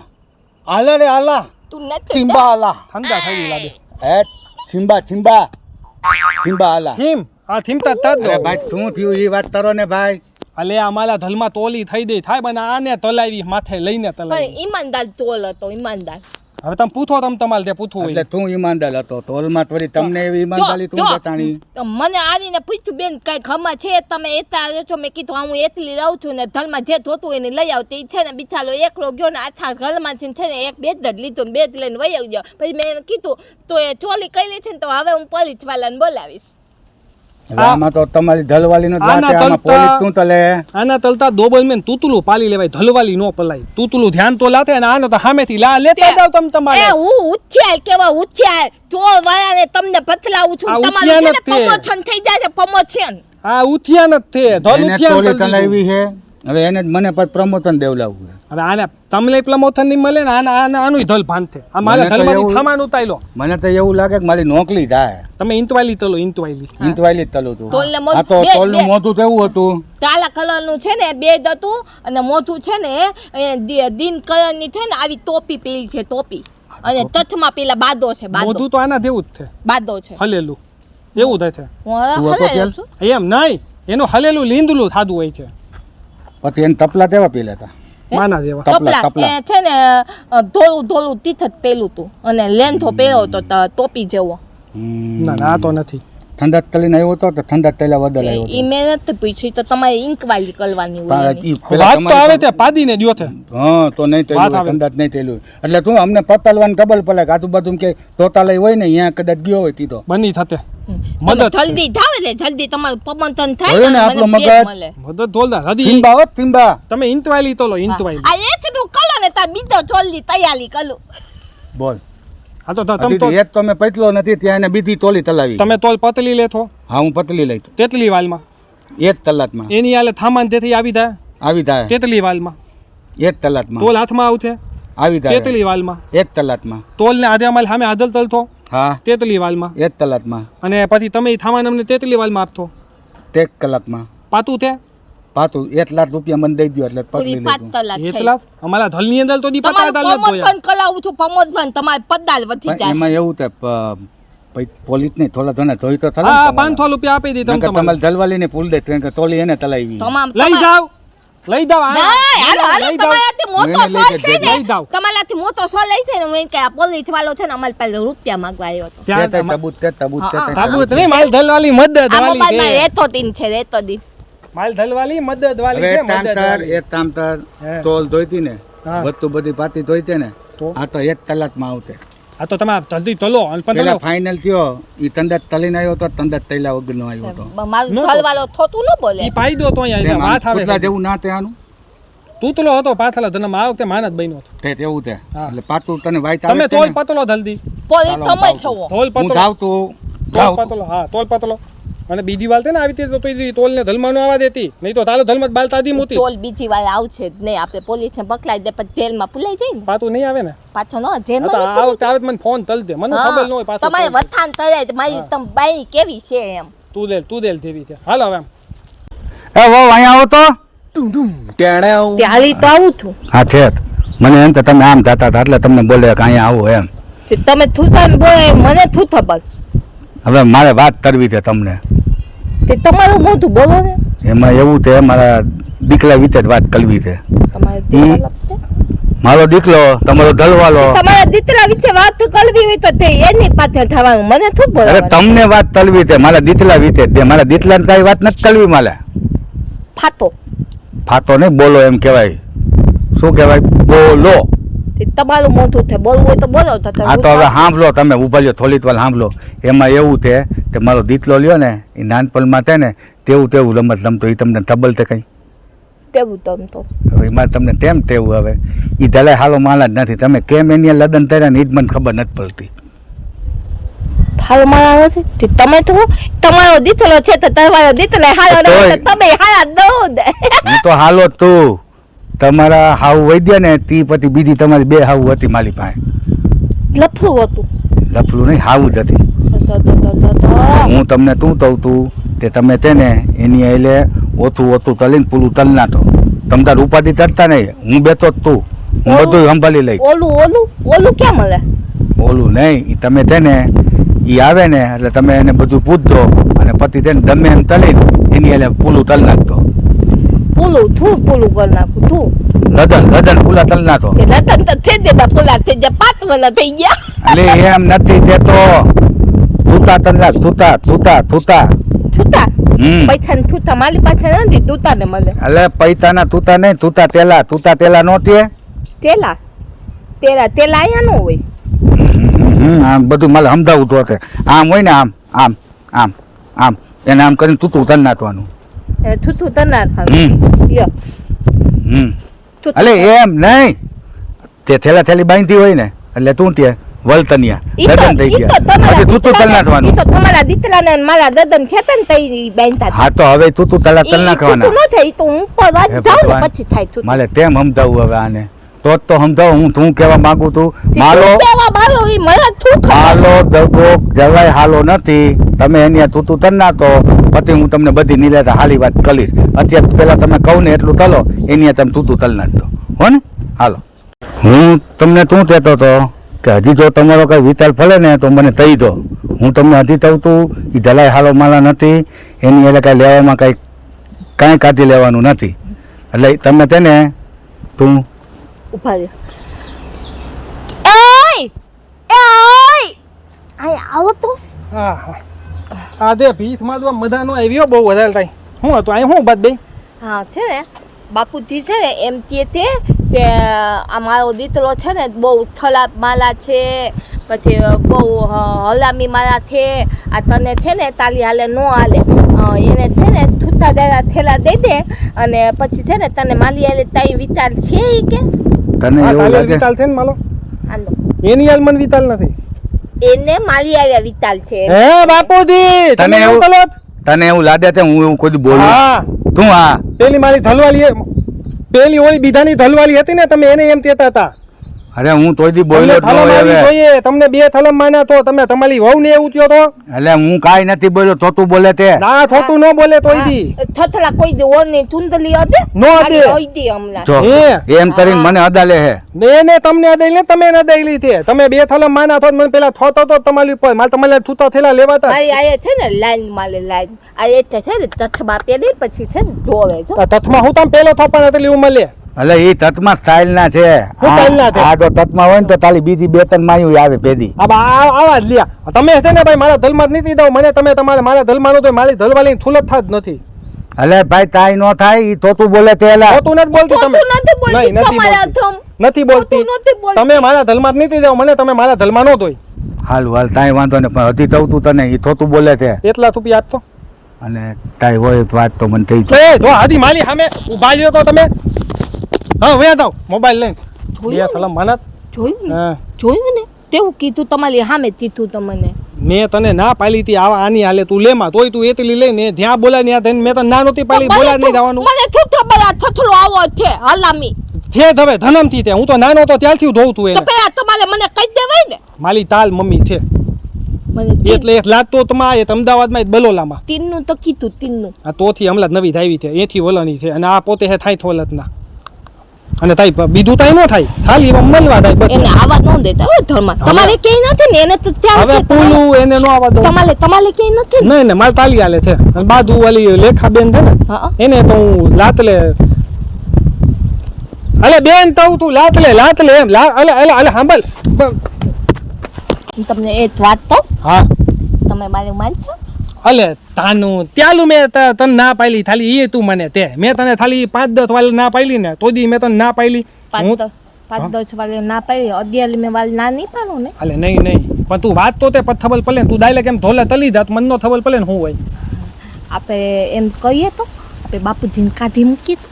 Speaker 1: આલા રે આલા
Speaker 3: તું નથી
Speaker 1: ચિંબા આલા
Speaker 2: ઠંડા થઈ ગઈ લાગે
Speaker 1: હે ચિંબા આલા
Speaker 2: થીમ આ થીમ તા તાદ
Speaker 1: અરે ભાઈ શું થયું એ વાત કરો ને ભાઈ
Speaker 2: અલે અમારા ધલમાં તોલી થઈ દે થાય બને આને તલાવી માથે લઈને
Speaker 3: પણ
Speaker 2: તલાવી
Speaker 3: ઈમાનદાર તોલ હતો ઈમાનદાર
Speaker 2: હવે તમે પૂછો તમારે તે પૂછવું
Speaker 1: એટલે
Speaker 2: હોય
Speaker 1: તું ઈમાનદાર હતો તોલમાં થોડી તમને એવી ઈમાનદારી તું બતાણી
Speaker 3: તો મને આવીને પૂછ્યું બેન કઈ ખમા છે તમે એતા આવ્યો છો મેં કીધું હું એટલી રહું છું ને ધલમાં જે થતું એને લઈ આવતી છે ને બિચારો એકલો ગયો ને આખા ઘરમાંથી છે ને એક બે જ લીધો ને બે જ લઈને વહી આવજો પછી મેં એને કીધું તો એ ચોલી કરી છે ને તો હવે હું પોલીસ વાળાને બોલાવીશ
Speaker 1: હવે આમાં તો તમારી ધલવાલી નો
Speaker 2: આના
Speaker 1: આમાં
Speaker 2: તલતા-
Speaker 1: પોલીસ શું તલે
Speaker 2: આના તલતા ડોબલ મેન તૂતલું પાલી લેવાય, ધલવાલી નો પલાય. તૂતલું ધ્યાન તો લાતે અને આનો તો સામેથી લેતા જાવ તમે તમારે.
Speaker 3: એ હું ઉછ્યાર કેવા ઉછ્યાર ચોર વાળાને તમને પથલાવું છું.
Speaker 2: આ
Speaker 3: તમારું છે ને
Speaker 2: ઉછ્યાર નથી.
Speaker 3: પ્રમોશન થઈ જાય છે, પ્રમોશન.
Speaker 2: આ ઉથિયા નથી ધલ
Speaker 1: એને
Speaker 2: ઉથિયા
Speaker 1: ટોલી
Speaker 2: તલ દીધું.
Speaker 1: તલાવી છે હવે એને જ મને પછી પ્રમોશન દેવડાવવું છે.
Speaker 2: હવે આને તમને પ્રમોશન નહીં મળે ને આનું ધલ ભાંતે. આ મારા
Speaker 1: મને તો
Speaker 2: ધલમાંથી
Speaker 1: એવું-
Speaker 2: થામાનું ઉતાયલો.
Speaker 1: મને તો એવું લાગે કે મારી નોકરી થાય
Speaker 2: તમે ઇંતવાલી તલો ઇંતવાલી.
Speaker 1: ઈંટવાલી જ તલું છું
Speaker 3: તોલને મોઢું-
Speaker 1: આ તો
Speaker 3: બે-
Speaker 1: તોલનું
Speaker 3: બે.
Speaker 1: મોઢું તો એવું હતું
Speaker 3: કાળા કલરનું છે ને બેદ હતું અને મોઢું છે ને દીન કલરની છે ને આવી ટોપી પેલી છે ટોપી અને તથમાં પેલા બાદો છે બાદો
Speaker 2: મોઢું તો આના જેવું જ છે,
Speaker 3: બાદો છે
Speaker 2: હલેલું એવું થાય છે.
Speaker 3: હું
Speaker 1: તું હતો
Speaker 3: હલાવ્યો
Speaker 1: ત્યાં?
Speaker 3: છું.
Speaker 2: એમ નહીં, એનું હલેલું લીંદલું થાતું હોય છે,
Speaker 1: પછી એને તપલા તેવા પી લેતા
Speaker 2: માના જેવા.
Speaker 1: તપલા,
Speaker 3: તપલા
Speaker 1: તપલા.
Speaker 3: એ છે ને ધોળું ધોળું તીથ જ પેલું તું અને લેન્થો પહેર્યો તો ટોપી જેવો
Speaker 2: ના ના, આ તો નથી.
Speaker 1: ઠંડા તલીને આવ્યો હતો તો ઠંડા તલા બદલ આવ્યો
Speaker 3: ઈ મેં નથી પૂછ્યું તો તમારે ઇન્કવાયરી કરવાની હોય
Speaker 1: હતો
Speaker 3: એની.
Speaker 1: ઈ પેલા
Speaker 2: વાત તો
Speaker 1: તમારી
Speaker 2: આવે તે પાદીને દ્યો છે.
Speaker 1: હા તો નહીં
Speaker 2: વાત
Speaker 1: થયેલું
Speaker 2: આવે.
Speaker 1: ઠંડા જ નહીં થયેલું એટલે તું અમને પતલવાનું ડબલ પલાક આજુબાજુ કે તોતાલય હોય ને અહીંયા કદાચ ગયો હોય તીધો
Speaker 2: બની થતે
Speaker 3: તમે
Speaker 2: મદદ
Speaker 3: જલ્દી જાવ એટલે જલ્દી તમારું પ્રબંધન
Speaker 1: જોયું ને
Speaker 3: થાય
Speaker 1: આપણું
Speaker 3: ને મને
Speaker 1: મગજ?
Speaker 3: બેગ મળે.
Speaker 2: મદદ ધોલદાર હદી
Speaker 1: સિમ્બા હો સિમ્બા
Speaker 2: તમે ઇંતવાલી તોલો ઇંતવાલી.
Speaker 3: આ એ જ તું કલો ને તાર બીજો જલ્દી તૈયારી કરું
Speaker 1: બોલ
Speaker 2: હા તો તમે
Speaker 1: હજી એક તો મેં પતલો નથી ત્યાં એને બીજી તોલી તલાવી
Speaker 2: તમે તોલ પતલી લેતો
Speaker 1: હા હું પતલી લઈ તો
Speaker 2: તેતલી વાલમાં
Speaker 1: એક તલાતમાં
Speaker 2: એની આલે થામાન તેથી આવી થાય
Speaker 1: આવી થાય
Speaker 2: તેતલી વાલમાં.
Speaker 1: એક તલાતમાં
Speaker 2: તોલ હાથમાં આવશે
Speaker 1: આવી થાય
Speaker 2: તેતલી વાલમાં.
Speaker 1: એક તલાતમાં
Speaker 2: તોલ ને આધે અમાલ સામે આદલ તલતો
Speaker 1: હા
Speaker 2: તેતલી વાલમાં.
Speaker 1: એક તલાતમાં
Speaker 2: અને પછી તમે ઈ થામાન અમને તેતલી વાલમાં આપતો
Speaker 1: તેક કલાકમાં
Speaker 2: પાતું તે
Speaker 1: પાતું 1 લાખ રૂપિયા મને દઈ દો એટલે પતલી
Speaker 3: પૂરી
Speaker 1: લઈ દઉં.
Speaker 3: 5 કલાક થઈ.
Speaker 2: એટલા અમારા ધલની અંદર તો દી પતા
Speaker 3: તમારું
Speaker 2: દાલ જ જોયા.
Speaker 3: પ્રમોશન કરાવું છું પ્રમોશન તમારે પદાલ વધી
Speaker 1: પણ
Speaker 3: જાય
Speaker 1: એમાં એવું થાય પોલીસ નહીં થોડા ઘણા ધોઈ તો થલા
Speaker 2: હા 500 રૂપિયા આપી દી તમે તમારે.
Speaker 1: તમારે દલવાલી ને પૂલ દે કારણ કે તોલી એને તલાવી
Speaker 3: તમામ
Speaker 2: લઈ જાવ લઈ જાવ આ.
Speaker 3: નહીં, હાલો હાલો
Speaker 2: લઈ જાવ.
Speaker 3: તમારાથી મોટો
Speaker 1: એને લઈ
Speaker 3: સોલ છે
Speaker 1: જજો.
Speaker 3: ને
Speaker 2: લઈ જાવ.
Speaker 3: તમારાથી મોટો સોલ લઈ છે ને હું એમ કે આ પોલીસ વાળો છે ને અમારી પાસે રૂપિયા માંગવા આવ્યો હતો
Speaker 2: ત્યાં
Speaker 1: તે તબૂત તે તબૂત તે
Speaker 3: હા,
Speaker 2: તાબુ નહીં માલ ધલવાલી મદદ
Speaker 3: આ
Speaker 2: વાલી
Speaker 3: મોબાઈલમાં
Speaker 2: છે.
Speaker 3: રેતો દીન છે રેતો દીન
Speaker 2: માલ ધલવાલી મદદ વાલી
Speaker 1: હવે
Speaker 2: છે
Speaker 1: એક તામ
Speaker 2: મદદ
Speaker 1: તાર
Speaker 2: વાલી.
Speaker 1: એક તામ તાર
Speaker 2: હે.
Speaker 1: તોલ ધોઈતી ને
Speaker 2: હા.
Speaker 1: વસ્તુ બધી પાતી ધોઈતી ને
Speaker 2: તો?
Speaker 1: આ તો 1 કલાકમાં આવતે
Speaker 2: આ તો તમે જલ્દી ચલો અને પણ
Speaker 1: પેલા
Speaker 2: તમે
Speaker 1: ફાઇનલ થયો ઈ તંદાત તલીને આવ્યો તો તંદાત તૈલા વગરનો આવ્યો તો
Speaker 3: મારું
Speaker 2: નો
Speaker 3: થલવાળો થોતું ન બોલે
Speaker 2: ઈ પાઈ દો તો અહીંયા
Speaker 1: તેમ
Speaker 2: વાત
Speaker 1: આમ
Speaker 2: આવે
Speaker 1: કૂતરા
Speaker 2: છે.
Speaker 1: જેવું ના તે આનું
Speaker 2: તૂતલો હતો પાછલા ધનમાં આ વખતે માનત બન્યો હતો.
Speaker 1: તે તેવું તે
Speaker 2: હા.
Speaker 1: એટલે પાતું તને વાઈટ
Speaker 2: તમે
Speaker 1: આવે છે
Speaker 2: તોલ
Speaker 1: ને?
Speaker 2: પતલો જલ્દી
Speaker 3: પોલીસ
Speaker 1: ચાલો,
Speaker 3: તમે
Speaker 1: હું
Speaker 3: છો
Speaker 2: તોલ
Speaker 1: હું
Speaker 2: પતલો
Speaker 1: ધાવતું
Speaker 2: તોલ
Speaker 1: ધાવતું.
Speaker 2: પતલો હા તોલ પતલો અને બીજી વાલ તે ને આવી રીતે તો ઈ તોલ ને ધલમાં નો આવવા દેતી નહીં તો તાલો ધલમત બાલ તાદી મોતી
Speaker 3: ટોલ બીજી વાર આવશે જ નહીં આપણે પોલીસને પકડાઈ દે પછી જેલમાં પુલાઈ જાય ને
Speaker 2: પાતું નહીં આવે ને
Speaker 3: પાછો ન
Speaker 2: હા
Speaker 3: જેલમાં
Speaker 2: તો
Speaker 3: નહીં
Speaker 2: આ વખતે આવે તો મને ફોન તલ દે મને ખબર ન હોય
Speaker 3: હા,
Speaker 2: પાછું
Speaker 3: તમારે
Speaker 2: ફોન.
Speaker 3: વથાણ કરે છે મારી તમ બાઈ કેવી છે એમ
Speaker 2: તું દેલ જેવી છે હાલો હવે એમ
Speaker 1: એ વહુ અહીંયા આવો તો
Speaker 3: તે હાલી તો આવું છું
Speaker 1: હા છે જ. મને એમ કે તમે આમ થતા હતા એટલે તમને બોલે કે અહીંયા આવો એમ
Speaker 3: તે તમે થૂતા ને બોલે મને થૂથા બસ
Speaker 1: હવે મારે વાત કરવી છે તમને
Speaker 3: તે તમારું મોઢું બોલો ને
Speaker 1: એમાં એવું છે મારા દીકરા વિશે જ વાત કરવી છે
Speaker 3: તમારે
Speaker 1: ઈ-
Speaker 3: દીકરા લપતે.
Speaker 1: મારો દીકરો તમારો દલવાલો
Speaker 3: તમારા દીકરા વિશે વાત કરવી હોય તો તે એની પાછળ થવાનું મને શું
Speaker 1: અરે
Speaker 3: બોલવાનું
Speaker 1: તમને વાત કરવી છે મારા દીકરા વિશે જ. મારા દીકરાને કઈ વાત નથી કરવી મારે
Speaker 3: ફાતો
Speaker 1: ફાતો નહીં બોલો એમ કહેવાય શું કહેવાય બોલો
Speaker 3: તે તમારું મોઢું છે બોલવું હોય તો બોલો તો
Speaker 1: આ તો હવે સાંભળો તમે ઉભા લ્યો થોડીક વાર સાંભળો એમાં એવું છે કે મારો દીકરો લ્યો ને એ નાનપણમાં છે ને તેવું તેવું રમત રમતો એ તમને તબલ તે કંઈ
Speaker 3: તેવું તમ તો
Speaker 1: હવે એમાં તમને તેમ તેવું હવે એ દલાઈ હાલો માલા જ નથી તમે કેમ એની લદન કર્યા ને એ જ મને ખબર નથી પડતી
Speaker 3: હાલ મારા નથી તે તમે તો તમારો દીકરો છે તો તમારો દીકરો હાલો
Speaker 1: તોય.
Speaker 3: નહીં તો તમે હાલા દો દે
Speaker 1: હું તો હાલો જ તું તમારા હાવ વૈદ્ય ને તી પછી બીજી તમારી બે હાવ હતી મારી પાસે
Speaker 3: લફું હતું
Speaker 1: લફલું નહીં હાવું જ હતી હું તમને તું કહું તું તે તમે છે ને એની એટલે ઓછું ઓછું તલીને પૂરું તલ નાખો તમ તાર ઉપાધિ ચડતા નહીં હું બેતો જ તું હું બધું સંભાળી લઈ
Speaker 3: ઓલું ઓલું ઓલું ક્યાં મળે
Speaker 1: ઓલું નહીં ઈ તમે છે ને એ આવે ને એટલે તમે એને બધું પૂછજો અને પછી છે ને ગમે એમ તલીને એની એટલે પૂરું તલ નાખતો
Speaker 3: પૂલું પૂલું કરી નાખું તું
Speaker 1: લદન લદન પૂલા તલ નાખો
Speaker 3: કે લગન તો થઈ ગયા પૂલા થઈ ગયા 5 વર્ષ થઈ ગયા
Speaker 1: એટલે એમ નથી દેતો તૂતા તલ નાખ તૂતા તૂતા તૂતા
Speaker 3: છૂટા
Speaker 1: હમ
Speaker 3: પૈસા ને છૂટા મારી પાસે નથી તૂતા ને મળે
Speaker 1: એટલે પૈતાના તૂતા નહીં તૂતા તેલા નહોતી
Speaker 3: તેલા તેલા અહીંયા નો હોય
Speaker 1: આમ બધું મારે સમજાવવું તો હશે આમ હોય ને આમ આમ આમ આમ એને આમ કરીને તું તલ નાખવાનું.
Speaker 3: થૂથું તનાર
Speaker 1: હમ હમ અલે એમ નહીં, તે થેલી બાંધી હોય ને એટલે તું ત્યાં વલતનિયા લગ્ન થઈ ગયા પછી તું તલ નાખવાનું.
Speaker 3: તો તમારા દીકરાને અને મારા દદન ખેતા ને તઈ બાંધતા
Speaker 1: હા તો હવે તું તલ નાખવાના.
Speaker 3: થૂથું ન થાય તો હું પર વાત
Speaker 1: હે
Speaker 3: જાઉં ને
Speaker 1: ભગવાન.
Speaker 3: પછી થાય થૂથું.
Speaker 1: મારે તેમ સમજાવું હવે આને, તો જ તો સમજાવું. હું તું કહેવા માંગુ તું માલો
Speaker 3: કેવા બાલો ઈ મને થૂ ખબર.
Speaker 1: હાલો દગો જવાય હાલો નથી. તમે એની તું તલ નાખો પછી હું તમને બધી નીલેતા હાલી વાત કરીશ. અત્યારે પેલા તમે કહું ને એટલું તલો, એની તમે તું તલ નાખતો હો ને. હાલો હું તમને શું કહેતો હતો કે હજી જો તમારો કઈ વિચાર ફળે ને તો મને કહી દો. હું તમને હજી કહું તું એ ધલાઈ હાલો માલા નથી, એની એટલે કાંઈ લેવામાં કાંઈ કાઢી લેવાનું નથી. એટલે તમે તેને તું
Speaker 3: ઉભા રહ્યો. એય એય આય આવો તો.
Speaker 2: હા હા આ દે ભીથમાં તો મજા નો આવ્યો બહુ વધારે થાય. શું હતું અહીં શું બાત બે?
Speaker 3: હા છે ને બાપુજી છે ને એમ કહે તે કે આ મારો દીકરો છે ને બહુ ખરાબ માલા છે, પછી બહુ હલામી માલા છે. આ તને છે ને તાલી હાલે ન હાલે, એને છે ને થૂતા દાડા થેલા દઈ દે અને પછી છે ને તને માલી હાલે તાઈ વિચાર છે ઈ કે
Speaker 1: તને
Speaker 2: હા
Speaker 1: એવું
Speaker 2: તાલે
Speaker 1: લાગે
Speaker 2: વિતાલ છે ને માલો
Speaker 3: આલો
Speaker 2: એની હાલ મને વિતાલ નથી.
Speaker 3: એને માલી હાલે વિચાર છે.
Speaker 2: હે બાપુજી
Speaker 1: તને
Speaker 2: તમે
Speaker 1: એવું-
Speaker 2: એવું તલોત?
Speaker 1: તને એવું લાગે છે હું એવું કોઈ દી બોલું?
Speaker 2: હા
Speaker 1: તું હા
Speaker 2: પેલી મારી ધલવાલી પેલી ઓલી બીજાની ધલવાલી હતી ને તમે એને એમ કહેતા હતા
Speaker 1: અરે હું તોય દી
Speaker 2: તમને
Speaker 1: બોલ્યો જ ન
Speaker 2: થલમ
Speaker 1: હોય
Speaker 2: આવી
Speaker 1: હવે.
Speaker 2: જોઈએ, તમને બે થલમ માન્યા તો તમે તમારી વહુ ને એવું થયો તો
Speaker 1: એટલે હું કાંઈ નથી બોલ્યો તો તું બોલે તે.
Speaker 2: ના થોતું ન બોલે તોય દી
Speaker 3: થથલા કોઈ દે ઓની ચુંદલી અદે
Speaker 2: નો અદે.
Speaker 3: ઓઈ દે હમણાં.
Speaker 1: જો
Speaker 2: હે.
Speaker 1: એમ કરીને મને અદાલે હે.
Speaker 2: ને એને તમને અદાઈ ને તમે ન અદાઈ લીધી. તમે બે થલમ માન્યા તો મને પેલા થોતો તો તમારી ઉપર મારે તમારે થૂતા થેલા લેવાતા.
Speaker 3: મારી આયે છે ને લાઈન માલે લાઈન આ એટલે છે ને તછબા પેલી પછી છે ને જોવે જો
Speaker 2: તથમાં હું તમે પેલો થોપાને એટલે હું મળે
Speaker 1: એટલે એ તત્માં સ્ટાઇલ ના છે.
Speaker 2: શું style ના છે?
Speaker 1: આ જો તત્માં હોય ને તો તાલી બીજી બે ત્રણ માયું આવે ભેદી.
Speaker 2: આવા જ લ્યા તમે છે ને ભાઈ મારા ધલમાં જ નથી દઉં મને તમે તમારે મારા ધલમાં નો તો મારી ધલવાલી થૂલત થાત નથી.
Speaker 1: એટલે ભાઈ તાઈ નો થાય ઈ તો તું બોલે તે એલા.
Speaker 2: હોતું નથી બોલતી તમે
Speaker 3: ખોટું નથી બોલતી
Speaker 2: નહીં, નથી
Speaker 3: તમારા
Speaker 2: બોલતી.
Speaker 3: થમ
Speaker 2: નથી બોલતી
Speaker 3: ખોટું નથી બોલતી.
Speaker 2: તમે મારા ધલમાં જ નથી દઉં મને તમે મારા ધલમાં નો દોય
Speaker 1: હાલ તાઈ વાંધો ને પણ હજી તો તું તને ઈ તો તું બોલે તે.
Speaker 2: એટલા રૂપિયા આપતો
Speaker 1: અને તાઈ હોય તો વાત તો મને થઈ જાય.
Speaker 2: એ જો હાદી માલી સામે ઉભા રહ્યો તો તમે હા વ્યા જાવ મોબાઈલ લઈને બે થલમ માનત
Speaker 3: જોયું ને
Speaker 2: હા
Speaker 3: જોયું ને તેવું કીધું તમારી સામે કીધું તમને
Speaker 2: મેં તને ના પાલી હતી આવા આની હાલે તું લેમાં તોય તું એતલી લઈને જ્યાં બોલા ત્યાં થઈને મેં તને ના નહોતી પાલી બોલા જ નહીં જવાનું
Speaker 3: મને થૂથો બરા થથલો આવો છે હલામી
Speaker 2: છે હવે ધનમથી તે હું તો નાનો હતો ત્યારથી ધોઉં તું
Speaker 3: તો
Speaker 2: એને
Speaker 3: પેલા તમારે મને કહી દેવાય ને
Speaker 2: માલી તાલ મમ્મી છે
Speaker 3: મને
Speaker 2: એટલે એક લાગતો તમા એ અમદાવાદમાં જ બલોલામાં
Speaker 3: તીનનું તો કીધું તીનનું
Speaker 2: આ તોથી હમણાં જ નવી ધાવી છે એથી વલણી છે અને આ પોતે હે થાય થોલતના અને તાઈ બીજું તાઈ ન થાય ખાલી મળવા થાય બસ
Speaker 3: એને આવા ન દેતા હો ધર્મ તમારે ક્યાંય નથી ને એને તો ત્યાં
Speaker 2: હવે
Speaker 3: છે
Speaker 2: પૂલું એને નો આવવા દઉં
Speaker 3: તમારે તમારે ક્યાંય નથી ને
Speaker 2: નહીં ને માલ તાલી હાલે છે અને બાજુ વાલી લેખાબેન છે ને
Speaker 3: હા
Speaker 2: એને તો હું લાતલે અલે બેન તો તું લાતલે એમ અલે અલે અલે સાંભળ
Speaker 3: હું તમને એ જ વાત કહું
Speaker 2: હા
Speaker 3: તમે મારી માનશો
Speaker 2: અલે તાનું ત્યાલું મેં તને ના પાયલી થાલી એ તું મને તે મેં તને થાલી 5-10 વાલે ના પાયલી ને તો દી મેં તને ના પાયલી હું
Speaker 3: પાંચ દસ વાલે ના પાડી અગિયાર મેં વાલે ના નહીં પાડું ને
Speaker 2: અલે નહીં પણ તું વાત તો તે થબલ પલે તું ડાયલે કેમ ધોલે તલી જાત મન નો થબલ પલે ને હું હોય
Speaker 3: આપણે એમ કહીએ તો આપણે બાપુજીને કાઢી મૂકીએ તો.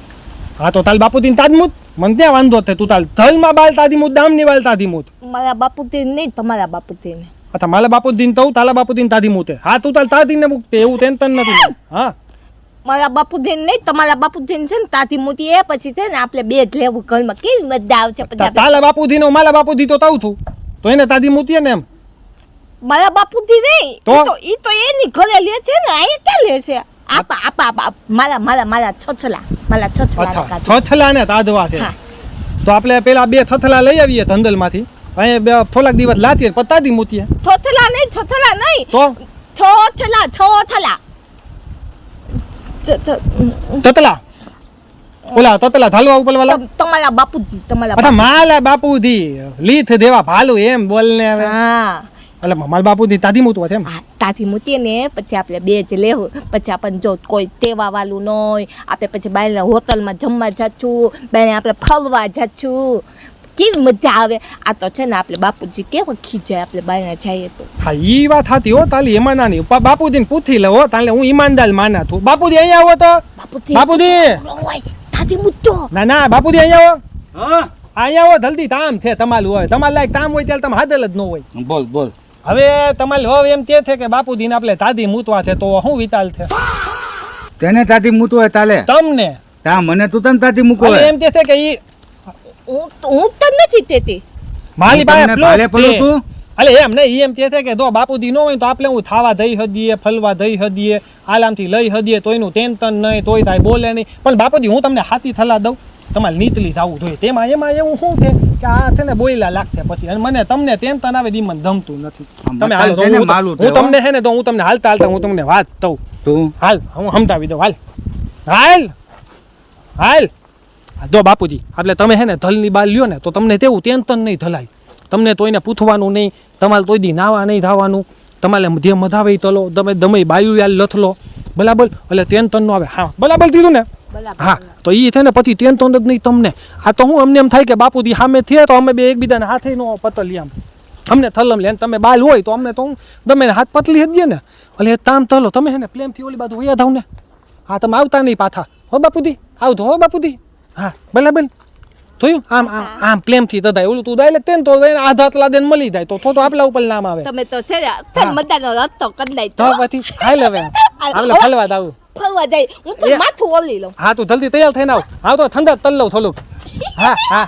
Speaker 2: હા તો તાલ બાપુજી તાજમુત મને ત્યાં વાંધો તે તું તાલ ધલમાં બાલ તાદીમુત દામની બાલ તાદીમુત
Speaker 3: મારા બાપુજીને નહીં તમારા બાપુજીને
Speaker 2: અચ્છા માલા બાપુજી તો તાલા બાપુજી તાદીમુતે હા તું તાલ તાદીને મૂકતે એવું ટેન્શન નથી હા
Speaker 3: મારા બાપુજીને નહીં તમારા બાપુજીને છે ને તાતી મોતી એ પછી છે ને આપણે બે જ લેવું ઘરમાં કેવી મજા આવશે પછી આપણે-
Speaker 2: તાલા બાપુજી નો માલા બાપુજી તો તાવ છું તો એને તાદી મૂતીએ ને એમ
Speaker 3: મારા બાપુજી નહીં
Speaker 2: તો?
Speaker 3: ઈ તો એની ઘરે લે છે ને અહીં ક્યાં લે છે આપા આપા આપા મારા છછલા
Speaker 2: અચ્છા થથલા ને તાદવા છે
Speaker 3: હા.
Speaker 2: તો આપણે પેલા બે થથલા લઈ આવીએ ધંધલમાંથી અહીંયા થોડાક દિવસ લાતીએ પછી તાદી મૂતીએ
Speaker 3: છછલા નહીં
Speaker 2: તો
Speaker 3: છછલા
Speaker 2: તતલા ઓલા તતલા ધાલવા ઉપર વાળા
Speaker 3: તમારા બાપુજી
Speaker 2: અચ્છા માલા બાપુજી લીથ દેવા ભાલું એમ બોલ ને હવે
Speaker 3: હા
Speaker 2: એટલે માલ બાપુજી તાદી મૂતવા છે એમ
Speaker 3: હા, તાથી મૂકીએ ને પછી આપણે બે જ લેવું પછી આપણને જો કોઈ તેવા વાળું ન હોય આપણે પછી બહાર હોટલમાં જમવા જાચું બહાર આપણે ફરવા જાચું કેવી મજા આવે. આ તો છે ને આપણે બાપુજી કેવા ખીજાય આપણે બાયણે જઈએ તો.
Speaker 2: હા ઈ વાત હતી હો તાલી, એમાં નાની બાપુજીને પૂછી લે હો તાલે, હું ઈમાનદાર માના છું. બાપુજી અહીંયા આવો તો. બાપુજી
Speaker 3: દાદી મુદ્દો.
Speaker 2: ના બાપુજી અહીંયા આવો.
Speaker 1: હા
Speaker 2: અહીંયા આવો જલ્દી, તામ છે તમારું હોય, તમારે લાયક તામ હોય ત્યારે તમે હાજર જ ન હોય.
Speaker 1: બોલ બોલ.
Speaker 2: હવે તમારે હવે એમ તે છે કે બાપુજીને આપણે દાદી મૂતવા છે, તો શું વિચાર છે
Speaker 1: તેને તાથી મૂતું હોય તાલે
Speaker 2: તમને?
Speaker 1: તા મને તું તમ તાથી મૂકો
Speaker 2: હવે એમ તે છે કે ઈ
Speaker 3: હું તો નથી તેતી.
Speaker 2: માલી પાસે
Speaker 1: તમને
Speaker 2: પ્લોટ
Speaker 1: ભાલે પડું
Speaker 2: છે.
Speaker 1: તું?
Speaker 2: અલે એમ નહીં, ઈ એમ તે છે કે જો બાપુજી ન હોય તો આપણે હું થાવા દઈ હદીએ, ફલવા દઈ હદીએ, આલામથી લઈ હદીએ, તોયનું ટેન્શન નહીં, તોય થાય બોલે નહીં. પણ બાપુજી હું તમને હાથી થલા દઉં, તમારે નીતલી થવું જોઈએ. તેમાં એમાં એવું શું છે કે આ છે ને બોયલા લાગશે પછી, અને મને તમને ટેન્શન આવે ઈ મને ગમતું નથી. તમે હાલો તો
Speaker 1: તેને માલું
Speaker 2: હું તમને છે ને તો હું તમને હાલતા હાલતા હું તમને વાત કહું.
Speaker 1: તું
Speaker 2: હાલ હું સમજાવી દઉં. હાલ હાલ હાલ જો બાપુજી, એટલે તમે હે ને ધલની બાલ લ્યો ને તો તમને તેવું ટેન્શન નહીં ધલાય. તમને તો એને પૂછવાનું નહીં, તમારે તોય દી નાવા નહીં થવાનું, તમારે જે મધાવે ઈ તલો, તમે દમે બાયુ યાલ લથલો, બરાબર, એટલે ટેન્શન ન આવે. હા બરાબર કીધું ને? હા તો ઈ છે ને પછી ટેન્શન જ નહીં તમને. આ તો હું અમને એમ થાય કે બાપુજી સામે થયા તો અમે બે એકબીજાને હાથે નો પતલી આમ અમને થલમ લે, તમે બાલ હોય તો અમને તો હું તમે હાથ પતલી જ ને, એટલે તામ તલો તમે હે ને પ્લેમથી ઓલી બાજુ વયા થાવ ને. હા તમે આવતા નહીં પાછા હો બાપુજી, આવતો હો બાપુજી. હા બરાબર જોયું? આમ આમ આમ પ્લેમથી તદાય, ઓલું તું દાય તેન તો આધાત લાદે મળી જાય તો તો આપલા ઉપર નામ આવે.
Speaker 3: તમે તો છે ને ચાલ મજાનો રસ્તો કરી નાય
Speaker 2: તો પછી હાલ હવે આપણે ફલવા જાવું,
Speaker 3: ફરવા જાય. હું તો માથું ઓલી લઉં.
Speaker 2: હા તું જલ્દી તૈયાર થઈને આવ. હા તો ઠંડા તલ લઉં થોડુંક. હા હા